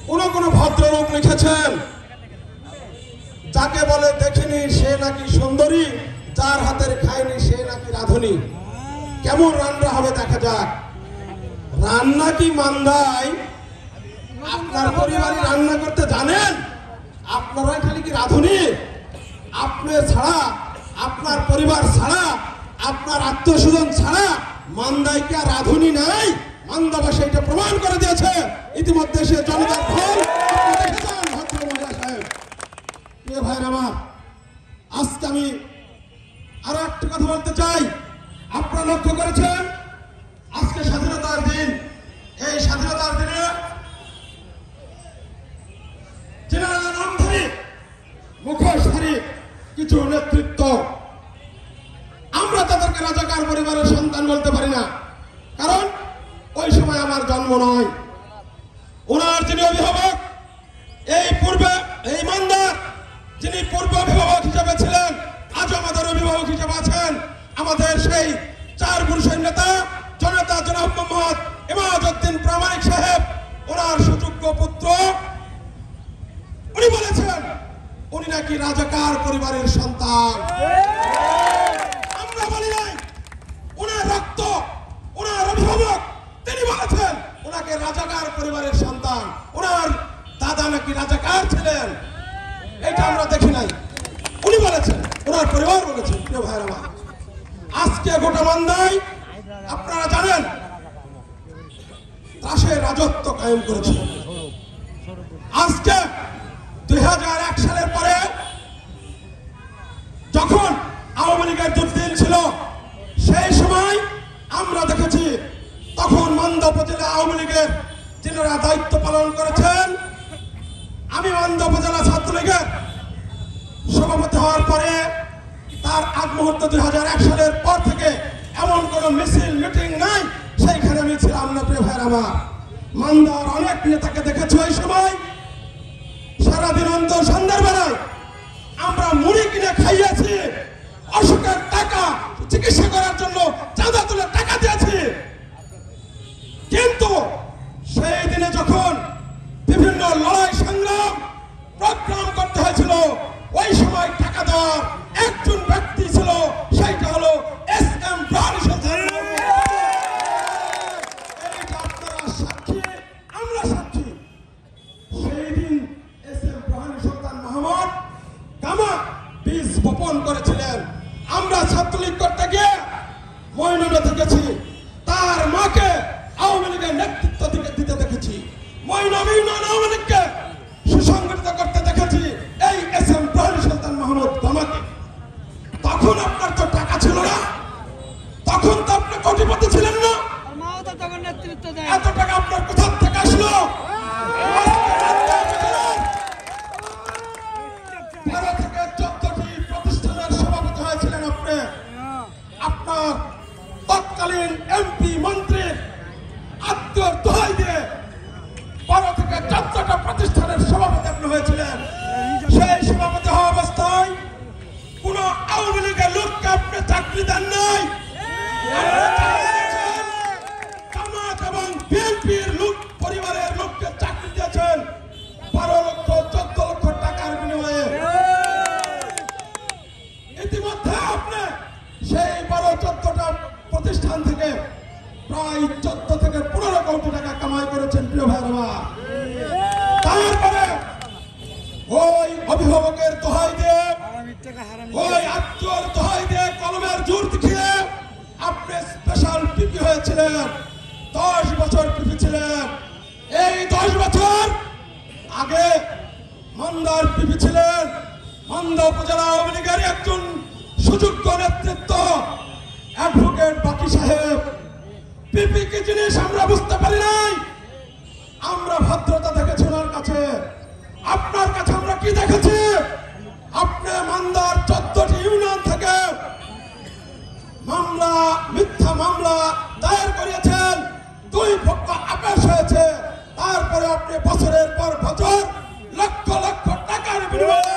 কোন ভদ্রলোক লিখেছেন, যাকে বলে দেখিনি সে নাকি সুন্দরী, যার হাতের খায়নি সে নাকি রাঁধুনি। কেমন রান্না হবে দেখা যাক। রান্না কি মান্দাই? আপনার পরিবারে রান্না করতে জানেন? আপনারা খালি কি রাঁধুনি? আপনার ছাড়া, আপনার পরিবার ছাড়া, আপনার আত্মীয়স্বজন ছাড়া মান্দায় কি আর রাঁধুনি নাই? মান্দাবাসী এটা প্রমাণ করে দিয়েছে ইতিমধ্যে। সে জনতার ফল দেখে যান ভদ্রমহিলা সাহেব। প্রিয় ভাইয়ের আমার, আজকে আমি আরো একটা কথা বলতে চাই। আপনারা লক্ষ্য করেছেন আজকে স্বাধীনতার দিন। এই স্বাধীনতার দিনে জেনারেল নামধারী মুখোশধারী কিছু নেতৃত্ব, আমরা তাদেরকে রাজাকার পরিবারের সন্তান বলতে পারি না, কারণ ওই সময় আমার জন্ম নয়। ওনার যিনি অভিভাবক, এই পূর্বে এই মান্দার যিনি পূর্ব অভিভাবক হিসেবে ছিলেন, আজ আমাদের অভিভাবক হিসেবে আছেন আমাদের সেই চার পুরুষের নেতা জনতা জনাব মোহাম্মদ ইমাজউদ্দিন প্রামাণিক সাহেব। ওনার সুযোগ্য পুত্র, উনি বলেছেন উনি নাকি রাজাকার পরিবারের সন্তান। আমরা বলি নাই। ওনার রক্ত, ওনার অভিভাবক তিনি বলেছেন ওনাকে রাজাকার পরিবারের সন্তান। ওনার দাদা নাকি রাজাকার ছিলেন, এটা আমরা দেখি নাই। উনি বলেছেন, ওনার পরিবার বলেছেন। প্রিয় ভাইরা আমার, আজকে গোটা মান্দায় আপনারা জানেন ত্রাসের রাজত্ব কায়েম করেছে। আজকে 2001 সালের পরে যখন আওয়ামী লীগের দুর্দিন ছিল, সেই সময় আমরা দেখেছি তখন মান্দা উপজেলা আওয়ামী লীগের যিনারা দায়িত্ব পালন করেছেন, আমি মান্দা উপজেলা ছাত্রলীগের সভাপতি হওয়ার পরে তার আগ মুহূর্তে 2001 সালের পর থেকে এমন কোন মিছিল মিটিং নাই সেইখানে আমি ছিলাম না। প্রিয় ভাইরা আমার, মান্দার অনেক নেতাকে দেখেছি ওই সময় সারাদিন অন্তর সন্ধ্যার বেলায় আমরা মুড়ি কিনে খাইয়েছি, অসুখের টাকা চিকিৎসা করার জন্য চাঁদা তুলে টাকা দিয়েছি। কিন্তু সেই দিনে যখন বিভিন্ন লড়াই সংগ্রাম প্রোগ্রাম করতে হয়েছিল, ওই সময় টাকা দেওয়ার একজন ব্যক্তি ছিল, সেইটা হলো এস.এম. প্রাণী সন্তান। এইটা আপনারা সাক্ষী, আমরা সাক্ষী। সেই দিন এস.এম. প্রাণী সন্তান মোহাম্মদ কামা বীজ বপন করেছিলেন। আমরা ছাত্রলীগ করতে গিয়ে ময়নামে দেখেছি, তার মাকে আওয়ামী লীগের নেতৃত্ব দিতে দেখেছি। ময়নামী আওয়ামী লীগকে সুসংগঠিত করতে দেখেছি এই এস.এম. প্রাণী সন্তান মোহাম্মদ কামাকে। তখন আপনার তো টাকা ছিল না, তখন তো আপনি কোটিপতি ছিলেন না, এত টাকা আপনার কোথা থেকে আসলো? 13 থেকে 14টি প্রতিষ্ঠানের সভাপতি হয়েছিলেন আপনি। আপনার তৎকালীন এমপি মন্ত্রীর আত্মীয়র দোহাই দিয়ে 12 থেকে 14টা প্রতিষ্ঠানের সভাপতি আপনি হয়েছিলেন। সেই সভাপতি হওয়া অবস্থায় কোন আওয়ামী লীগের লোককে আপনি চাকরি দেন নাই। জামাত এবং বিএনপির লোক পরিবারের লোককে চাকরি দিয়েছেন 12 লক্ষ 14 লক্ষ টাকার বিনিময়ে। ইতিমধ্যে আপনি সেই 12-14টা প্রতিষ্ঠান থেকে প্রায় 14 থেকে 15 কোটি টাকা কামাই করেছেন। প্রিয় ভাইরা, তারপরে ওই অভিভাবকের দোহাই দিয়ে, ওই আত্মীয়র দোহাই দিয়ে, কলমের জোর দেখিয়ে আপনি স্পেশাল পিপি হয়েছিলেন। 10 বছর পিপি ছিলেন। এই 10 বছর আগে মান্দার পিপি ছিলেন মান্দা উপজেলা আওয়ামী লীগের একজন সুযোগ্য নেতৃত্ব অ্যাডভোকেট বাকি সাহেব। পিপি কি জিনিস আমরা বুঝতে পারি নাই। আমরা ভদ্রতা দেখেছি ওনার কাছে। আপনার কাছে আমরা কি দেখেছি? আপনি মান্দার 14টি ইউনিয়ন থেকে মামলা, মিথ্যা মামলা দায়ের করিয়েছেন। 2 পক্ষ আপেশ হয়েছে। তারপরে আপনি বছরের পর বছর লক্ষ লক্ষ টাকার বিনিময়ে